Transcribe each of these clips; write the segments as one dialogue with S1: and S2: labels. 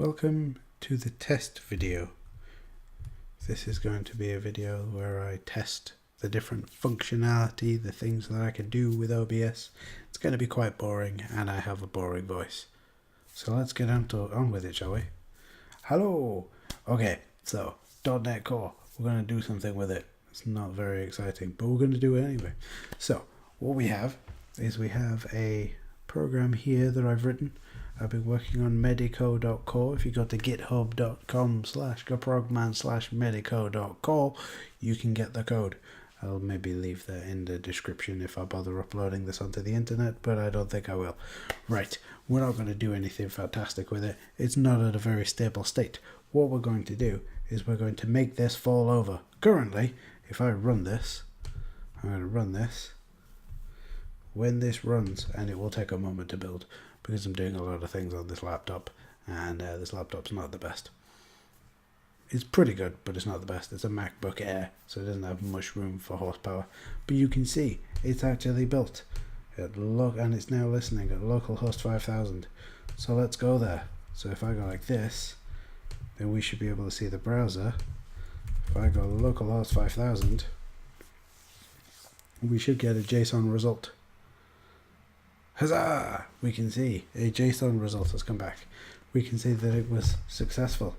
S1: Welcome to the test video. This is going to be a video where I test the different functionality, the things that I can do with OBS. It's going to be quite boring and I have a boring voice. So let's get on with it, shall we? Hello! Okay, so .NET Core. We're going to do something with it. It's not very exciting, but we're going to do it anyway. So what we have is we have a program here that I've written. I've been working on Medico.core. If you go to github.com/goprogman/medico.core, you can get the code. I'll maybe leave that in the description if I bother uploading this onto the internet, but I don't think I will. Right, we're not going to do anything fantastic with it. It's not at a very stable state. What we're going to do is we're going to make this fall over. Currently, if I run this, I'm going to run this. When this runs, and it will take a moment to build, because I'm doing a lot of things on this laptop, and this laptop's not the best. It's pretty good, but it's not the best. It's a MacBook Air, so it doesn't have much room for horsepower. But you can see it's actually built. And it's now listening at localhost 5000. So let's go there. So if I go like this, then we should be able to see the browser. If I go localhost 5000, we should get a JSON result. Huzzah! We can see a JSON result has come back. We can see that it was successful,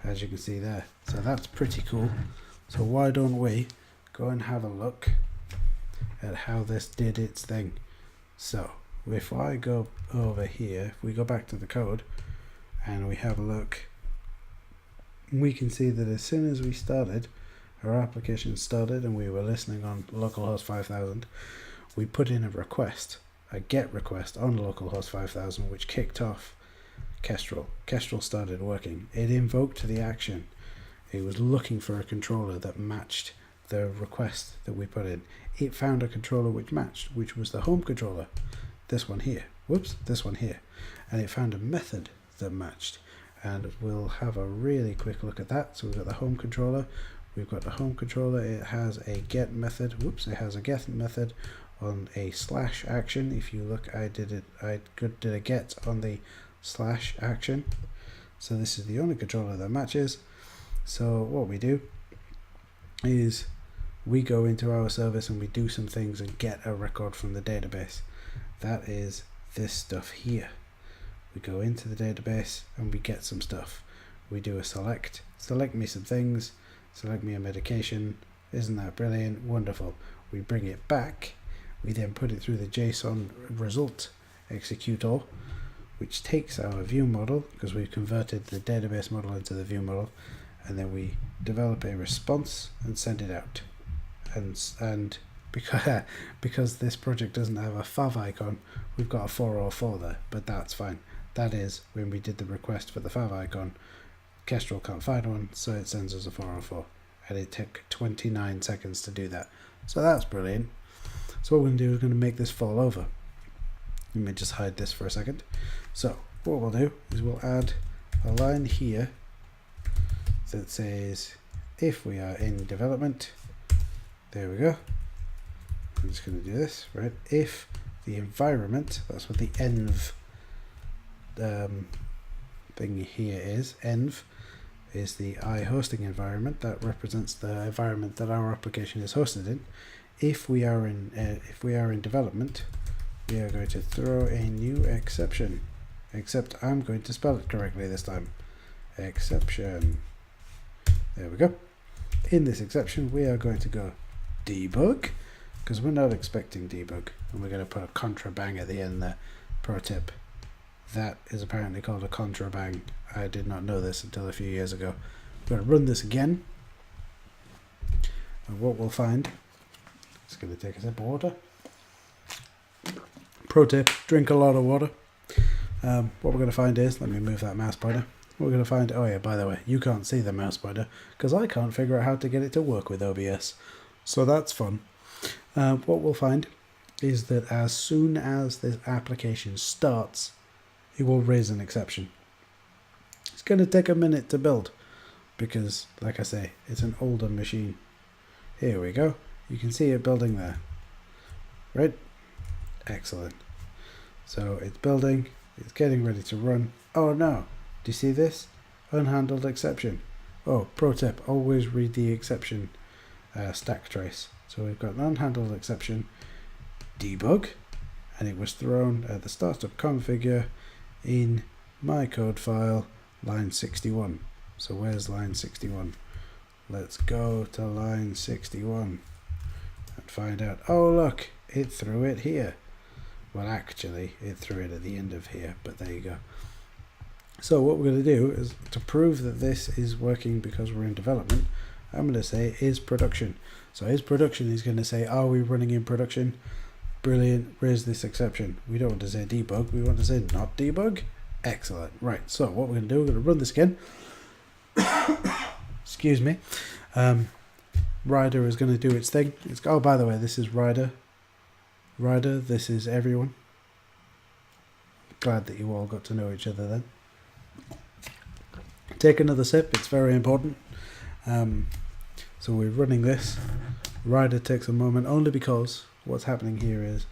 S1: as you can see there. So that's pretty cool. So why don't we go and have a look at how this did its thing. So if I go over here, if we go back to the code and we have a look, we can see that as soon as we started, our application started and we were listening on localhost 5000, we put in a request, a GET request on localhost 5000, which kicked off Kestrel. Kestrel started working. It invoked the action. It was looking for a controller that matched the request that we put in. It found a controller which matched, which was the home controller. This one here. Whoops, this one here. And it found a method that matched. And we'll have a really quick look at that. So we've got the home controller. We've got the home controller. It has a get method. Whoops, it has a get method on a slash action. If you look, I did a get on the slash action. So this is the only controller that matches. So what we do is we go into our service and we do some things and get a record from the database. That is this stuff here. We go into the database and we get some stuff. We do a select me some things, select me a medication. Isn't that brilliant? Wonderful. We bring it back. We then put it through the JSON result executor, which takes our view model, because we've converted the database model into the view model, and then we develop a response and send it out. And because this project doesn't have a fav icon, we've got a 404 there, but that's fine. That is when we did the request for the fav icon. Kestrel can't find one, so it sends us a 404, and it took 29 seconds to do that. So that's brilliant. So what we're going to do is going to make this fall over. Let me just hide this for a second. So what we'll do is we'll add a line here that says if we are in development, there we go. I'm just going to do this, right? If the environment, that's what the env thing here is. Env is the hosting environment that represents the environment that our application is hosted in. If we are in development, we are going to throw a new exception, except I'm going to spell it correctly this time. Exception. There we go. In this exception, we are going to go debug, because we're not expecting debug, and we're going to put a contra bang at the end there. Pro tip. That is apparently called a contra bang. I did not know this until a few years ago. We're going to run this again, and what we'll find, it's going to take a sip of water. Pro tip, drink a lot of water. What we're going to find is, let me move that mouse pointer. What we're going to find, oh yeah, by the way, you can't see the mouse pointer because I can't figure out how to get it to work with OBS. So that's fun. What we'll find is that as soon as this application starts, it will raise an exception. It's going to take a minute to build because, like I say, it's an older machine. Here we go. You can see it building there. Right? Excellent. So it's building, it's getting ready to run. Oh no, Do you see this? Unhandled exception. Oh, pro tip, always read the exception stack trace. So we've got an unhandled exception, debug, and it was thrown at the startup configure in my code file, line 61. So where's line 61? Let's go to line 61 and find out. Oh look, it threw it here. Well, actually, it threw it at the end of here, but there you go. So what we're going to do is, to prove that this is working because we're in development, I'm going to say is production. So is production is going to say, are we running in production? Brilliant. Where's this exception? We don't want to say debug. We want to say not debug. Excellent. Right. So what we're going to do, we're going to run this again. Excuse me. Rider is going to do its thing. Oh, by the way, this is Rider. Rider, this is everyone. Glad that you all got to know each other then. Take another sip. It's very important. So we're running this. Rider takes a moment only because what's happening here is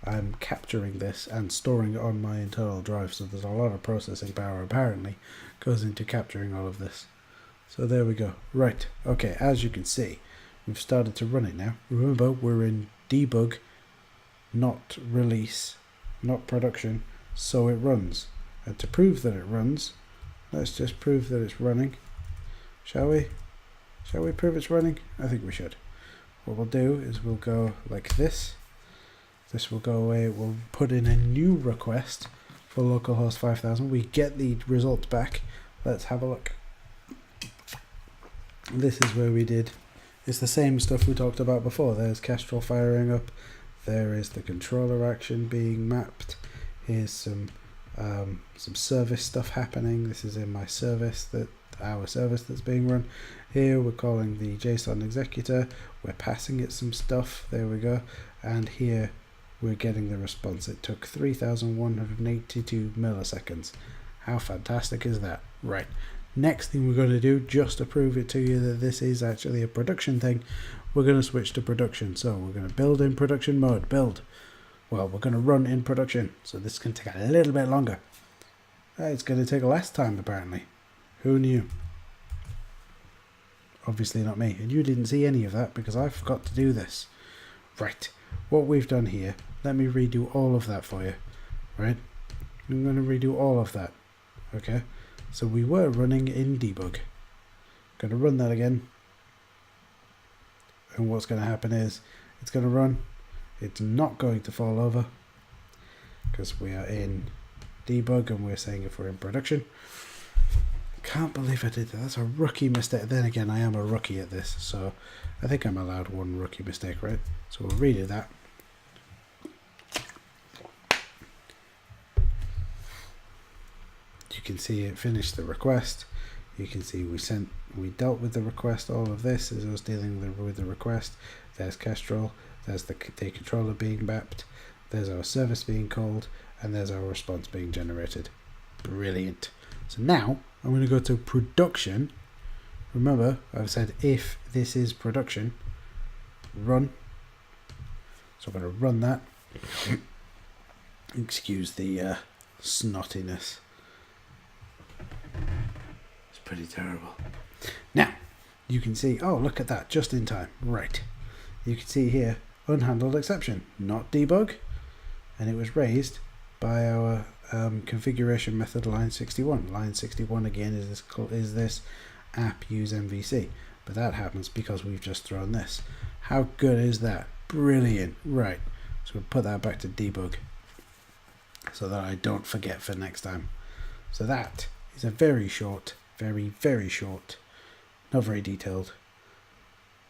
S1: I'm capturing this and storing it on my internal drive, so there's a lot of processing power apparently goes into capturing all of this. So there we go. Right, okay, as you can see, we've started to run it now. Remember, we're in debug, not release, not production, so it runs. And to prove that it runs, let's just prove that it's running. Shall we? Shall we prove it's running? I think we should. What we'll do is we'll go like this. This will go away. We'll put in a new request for localhost 5000. We get the results back. Let's have a look. This is where we did. It's the same stuff we talked about before. There's Kestrel firing up. There is the controller action being mapped. Here's some service stuff happening. This is in my service, our service that's being run. Here we're calling the JSON executor. We're passing it some stuff. There we go. And here we're getting the response. It took 3,182 milliseconds. How fantastic is that? Right. Next thing we're going to do, just to prove it to you that this is actually a production thing, we're going to switch to production. So we're going to build in production mode. Build. Well, we're going to run in production. So this can take a little bit longer. It's going to take less time apparently. Who knew? Obviously not me. And you didn't see any of that because I forgot to do this. Right. What we've done here, let me redo all of that for you. Right. I'm going to redo all of that. Okay. So we were running in debug. Going to run that again. And what's going to happen is it's going to run. It's not going to fall over because we are in debug and we're saying if we're in production. Can't believe I did that. That's a rookie mistake. Then again, I am a rookie at this, so I think I'm allowed one rookie mistake, right? So we'll redo that. You can see it finished the request. You can see we dealt with the request. All of this is us dealing with the request. There's Kestrel. There's the controller being mapped. There's our service being called, and there's our response being generated. Brilliant. So now I'm going to go to production. Remember, I've said if this is production, run. So I'm going to run that. Excuse the snottiness. It's pretty terrible. Now, you can see, oh, look at that, just in time. Right. You can see here, unhandled exception, not debug. And it was raised by our configuration method line 61. Line 61 again is this app use MVC, but that happens because we've just thrown this. How good is that? Brilliant. Right, so we'll put that back to debug so that I don't forget for next time. So that is a very short, very short, not very detailed,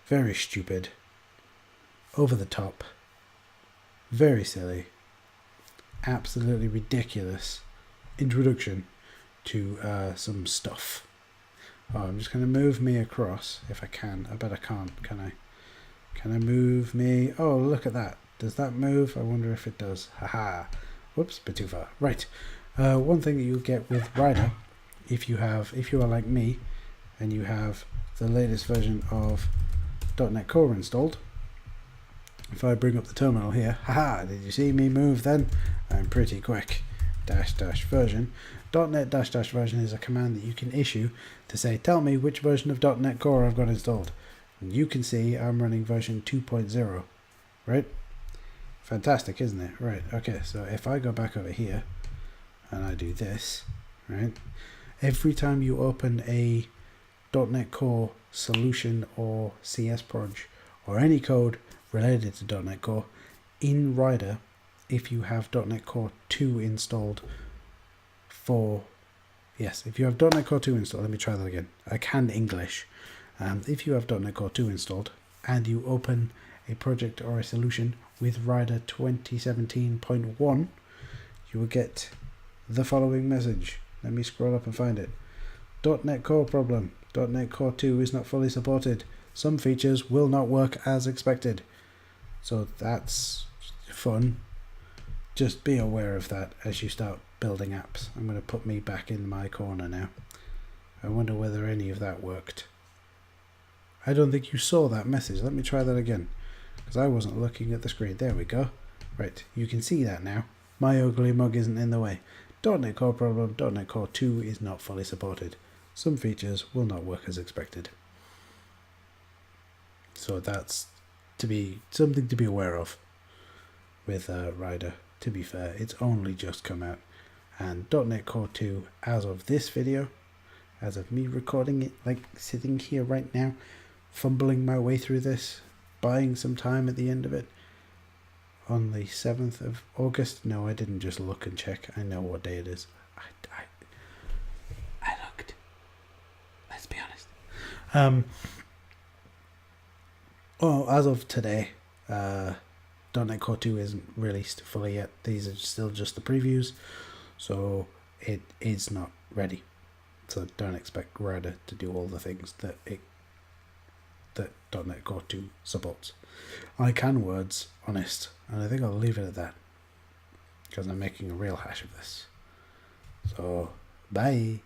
S1: very stupid, over the top, very silly, absolutely ridiculous introduction to some stuff. Oh, I'm just going to move me across if I can. I bet I can't, can I? Can I move me? Oh, look at that. Does that move? I wonder if it does. Haha. Whoops, bit too far. Right. One thing that you'll get with Rider, if you are like me and you have the latest version of .NET Core installed, if I bring up the terminal here, haha, did you see me move then? I'm pretty quick. .NET-version. .NET-version is a command that you can issue to say, tell me which version of .NET Core I've got installed. And you can see I'm running version 2.0, right? Fantastic, isn't it? Right, okay, so if I go back over here and I do this, right? Every time you open a .NET Core solution or CS proj or any code related to .NET Core in Rider, if you have .NET Core 2 installed if you have .NET Core 2 installed, let me try that again. I can English. If you have .NET Core 2 installed and you open a project or a solution with Rider 2017.1, you will get the following message. Let me scroll up and find it. .NET Core problem. .NET Core 2 is not fully supported. Some features will not work as expected. So that's fun. Just be aware of that as you start building apps. I'm going to put me back in my corner now. I wonder whether any of that worked. I don't think you saw that message. Let me try that again, because I wasn't looking at the screen. There we go. Right, you can see that now. My ugly mug isn't in the way. .NET Core problem. .NET Core 2 is not fully supported. Some features will not work as expected. So that's something to be aware of with Rider. To be fair, it's only just come out, and .NET Core 2, as of this video, as of me recording it, like sitting here right now, fumbling my way through this, buying some time at the end of it, on the 7th of August. No, I didn't just look and check. I know what day it is. I looked. Let's be honest. Well, as of today, .NET Core 2 isn't released fully yet. These are still just the previews, so it is not ready. So don't expect Rider to do all the things that .NET Core 2 supports. I can words, honest, and I think I'll leave it at that, because I'm making a real hash of this. So, bye.